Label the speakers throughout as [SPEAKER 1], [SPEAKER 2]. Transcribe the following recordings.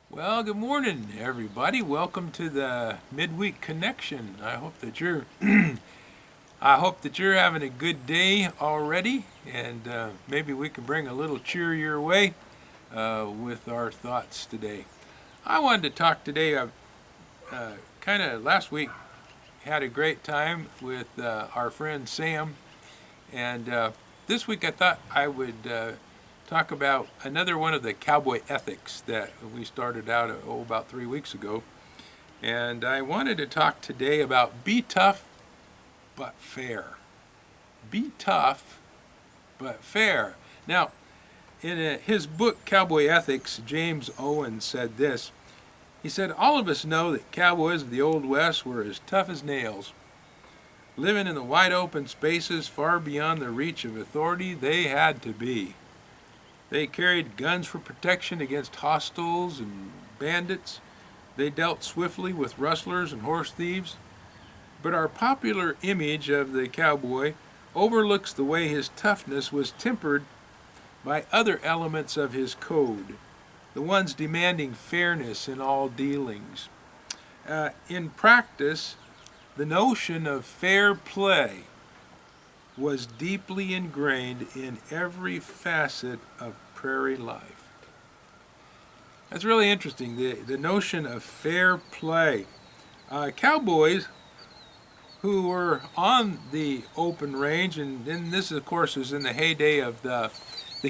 [SPEAKER 1] Well, good morning, everybody. Welcome to the Midweek Connection. I hope that you're having a good day already, and maybe we can bring a little cheer your way with our thoughts today. I wanted to talk today. Kind of last week had a great time with our friend Sam, and this week I thought I would talk about another one of the cowboy ethics that we started out about 3 weeks ago. And I wanted to talk today about be tough but fair. Be tough but fair. Now, in his book Cowboy Ethics, James Owen said this. He said, "All of us know that cowboys of the Old West were as tough as nails. Living in the wide open spaces far beyond the reach of authority, they had to be. They carried guns for protection against hostiles and bandits. They dealt swiftly with rustlers and horse thieves. But our popular image of the cowboy overlooks the way his toughness was tempered by other elements of his code, the ones demanding fairness in all dealings. In practice, the notion of fair play was deeply ingrained in every facet of prairie life." That's really interesting, the notion of fair play. Cowboys who were on the open range, and then this, of course, was in the heyday of the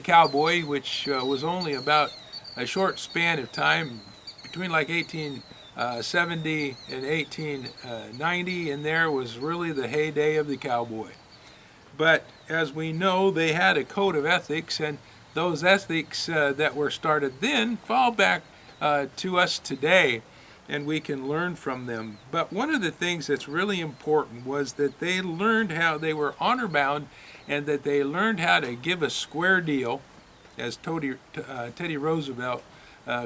[SPEAKER 1] cowboy, which was only about a short span of time between like 1870 and 1890, and there was really the heyday of the cowboy. But as we know, they had a code of ethics, and those ethics that were started then fall back to us today, and we can learn from them. But one of the things that's really important was that they learned how they were honor bound, and that they learned how to give a square deal, as Teddy Roosevelt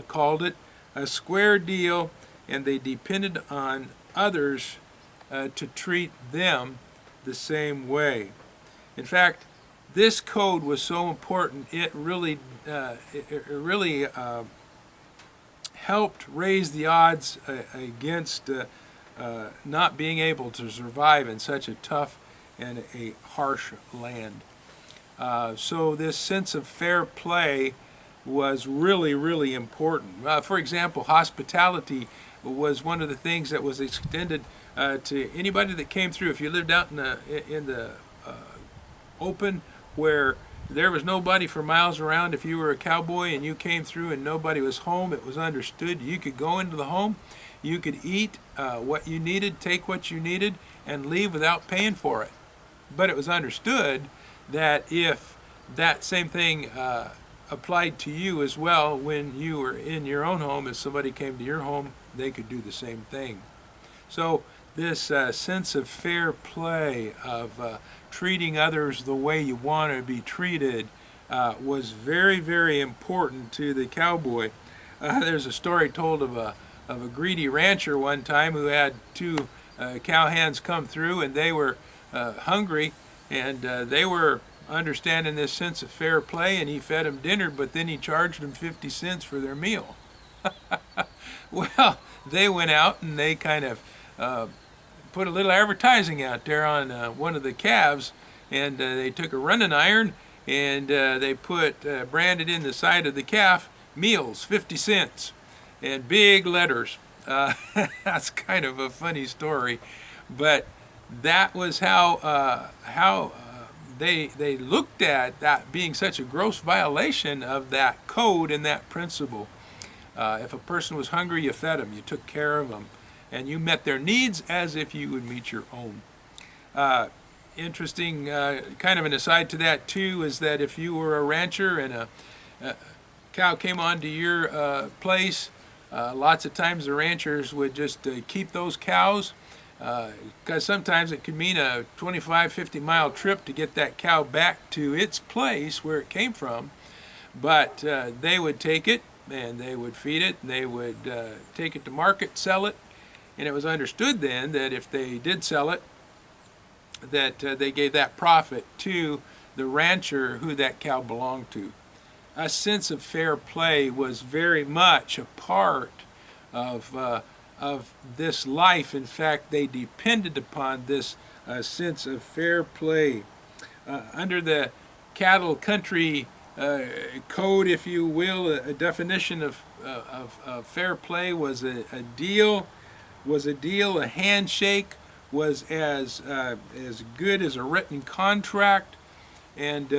[SPEAKER 1] called it, a square deal, and they depended on others to treat them the same way. In fact, this code was so important, it really helped raise the odds against not being able to survive in such a tough and a harsh land. So this sense of fair play was really, really important. For example, hospitality was one of the things that was extended to anybody that came through. If you lived out in the open where there was nobody for miles around, if you were a cowboy and you came through and nobody was home, it was understood you could go into the home, you could eat what you needed, take what you needed, and leave without paying for it. But it was understood that if that same thing applied to you as well when you were in your own home, if somebody came to your home, they could do the same thing. So this sense of fair play, of treating others the way you want to be treated, was very, very important to the cowboy. There's a story told of a greedy rancher one time who had two cowhands come through, and they were hungry, and they were understanding this sense of fair play, and he fed them dinner, but then he charged them 50 cents for their meal. Well, they went out and they kind of put a little advertising out there on one of the calves, and they took a running iron and they put branded in the side of the calf, "Meals 50 cents," and big letters. That's kind of a funny story, but that was how they looked at that being such a gross violation of that code and that principle. If a person was hungry, you fed them, you took care of them, and you met their needs as if you would meet your own. Interesting, kind of an aside to that too, is that if you were a rancher and a cow came onto your place, lots of times the ranchers would just keep those cows, because sometimes it could mean a 25, 50-mile trip to get that cow back to its place where it came from. But they would take it and they would feed it, and they would take it to market, sell it, and it was understood then that if they did sell it, that they gave that profit to the rancher who that cow belonged to. a sense of fair play was very much a part of this life. In fact, they depended upon this sense of fair play. Under the cattle country code, if you will, a definition of fair play was a deal. A handshake was as good as a written contract, and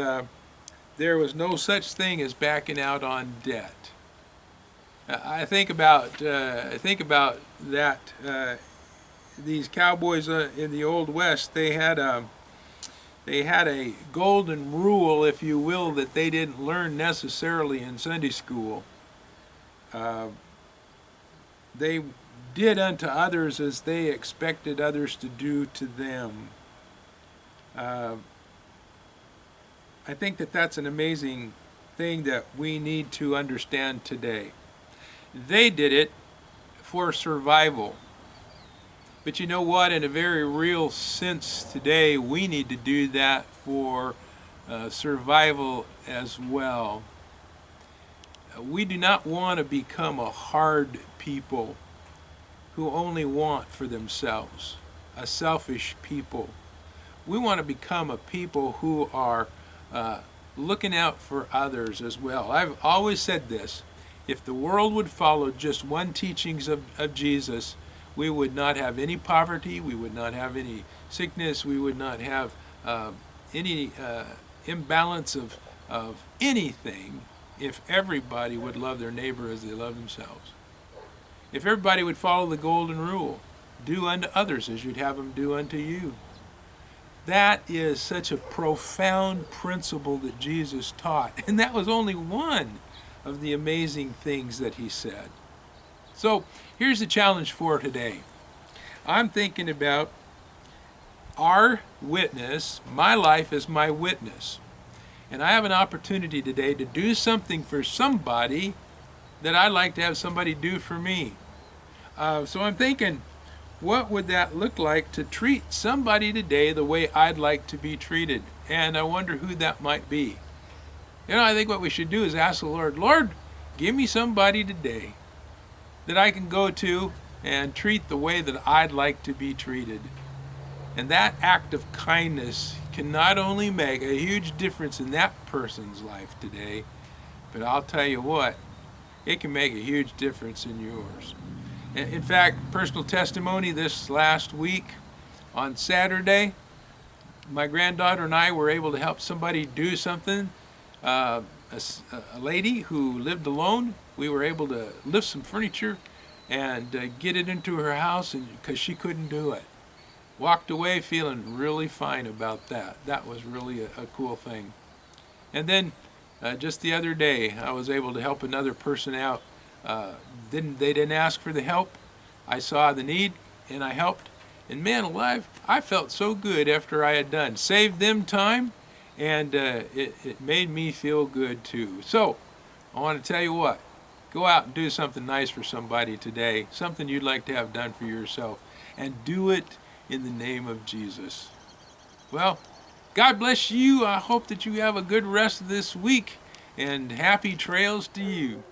[SPEAKER 1] there was no such thing as backing out on debt. I think about that. These cowboys in the Old West, they had a golden rule, if you will, that they didn't learn necessarily in Sunday school. They did unto others as they expected others to do to them. I think that that's an amazing thing that we need to understand today. They did it for survival. But you know what? In a very real sense today, we need to do that for survival as well. We do not want to become a hard people who only want for themselves, a selfish people. We want to become a people who are looking out for others as well. I've always said this: if the world would follow just one teachings of Jesus, we would not have any poverty, we would not have any sickness, we would not have any imbalance of anything if everybody would love their neighbor as they love themselves. If everybody would follow the golden rule, do unto others as you'd have them do unto you. That is such a profound principle that Jesus taught, and that was only one of the amazing things that he said. So here's the challenge for today. I'm thinking about our witness, my life as my witness. And I have an opportunity today to do something for somebody that I'd like to have somebody do for me. So I'm thinking, what would that look like to treat somebody today the way I'd like to be treated? And I wonder who that might be. I think what we should do is ask the Lord, Lord, give me somebody today that I can go to and treat the way that I'd like to be treated. And that act of kindness can not only make a huge difference in that person's life today, but I'll tell you what, it can make a huge difference in yours. In fact, personal testimony, this last week on Saturday, my granddaughter and I were able to help somebody do something. A lady who lived alone, we were able to lift some furniture and get it into her house, and because she couldn't do it. Walked away feeling really fine about that. That was really a cool thing. And then just the other day, I was able to help another person out. They didn't ask for the help. I saw the need and I helped. And man alive, I felt so good after I had done. Saved them time, and it made me feel good too. So I want to tell you what, go out and do something nice for somebody today, something you'd like to have done for yourself, and do it in the name of Jesus. Well, God bless you. I hope that you have a good rest of this week, and happy trails to you.